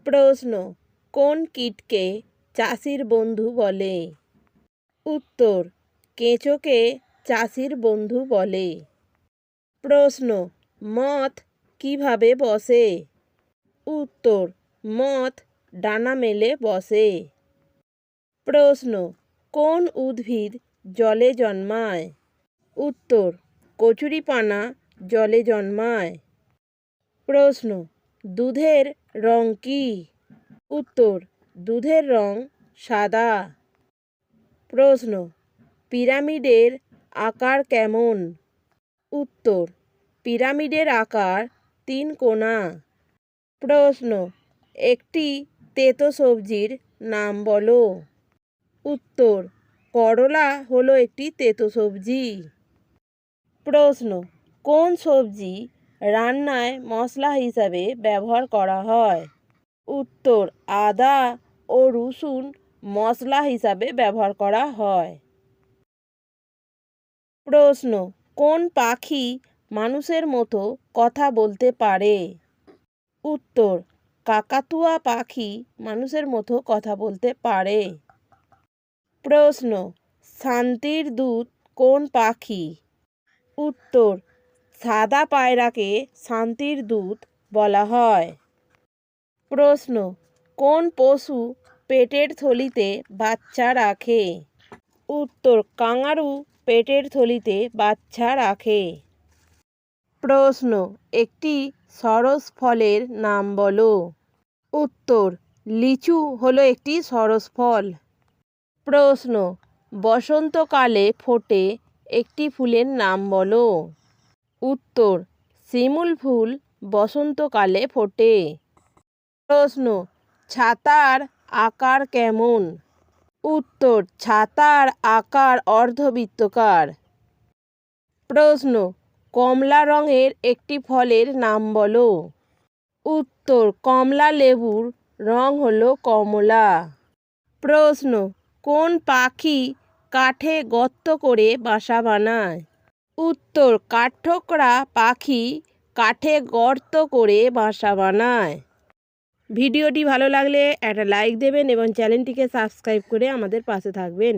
প্রশ্ন, কোন কীটকে চাষির বন্ধু বলে? উত্তর, কেঁচোকে চাষির বন্ধু বলে। প্রশ্ন, মথ কিভাবে বসে? উত্তর, মথ ডানা মেলে বসে। প্রশ্ন, কোন উদ্ভিদ জলে জন্মায়? উত্তর, কচুরিপানা জলে জন্মায়। প্রশ্ন, দুধের রং কী? উত্তর, দুধের রং সাদা। প্রশ্ন, পিরামিডের আকার কেমন? উত্তর, পিরামিডের আকার 3 কোণা। প্রশ্ন, একটি তেতো সবজির নাম বলো। উত্তর, করলা হলো একটি তেতো সবজি। প্রশ্ন, কোন সবজি রান্নায় মশলা হিসাবে ব্যবহার করা হয়? উত্তর, আদা ও রসুন মশলা হিসাবে ব্যবহার করা হয়। প্রশ্ন, কোন পাখি মানুষের মতো কথা বলতে পারে? উত্তর, কাকাতুয়া পাখি মানুষের মতো কথা বলতে পারে। প্রশ্ন, শান্তির দূত কোন পাখি? উত্তর, সাদা পায়রাকে শান্তির দূত বলা হয়। প্রশ্ন, কোন পশু পেটের থলিতে বাচ্চা রাখে? উত্তর, কাঙারু পেটের থলিতে বাচ্চা রাখে। প্রশ্ন, একটি সরস ফলের নাম বলো। উত্তর, লিচু হলো একটি সরস ফল। প্রশ্ন, বসন্তকালে ফোটে একটি ফুলের নাম বলো। উত্তর, শিমুল ফুল বসন্তকালে ফোটে। প্রশ্ন, ছাতার আকার কেমন? উত্তর, ছাতার আকার অর্ধবৃত্তাকার। প্রশ্ন, কমলা রঙের একটি ফলের নাম বলো। উত্তর, কমলা লেবুর রং হলো কমলা। প্রশ্ন, কোন পাখি কাঠে গর্ত করে বাসা বানায়? উত্তর, কাঠঠোকরা পাখি কাঠে গর্ত করে বাসা বানায়। ভিডিওটি ভালো লাগলে একটা লাইক দেবেন এবং চ্যানেলটিকে সাবস্ক্রাইব করে আমাদের পাশে থাকবেন।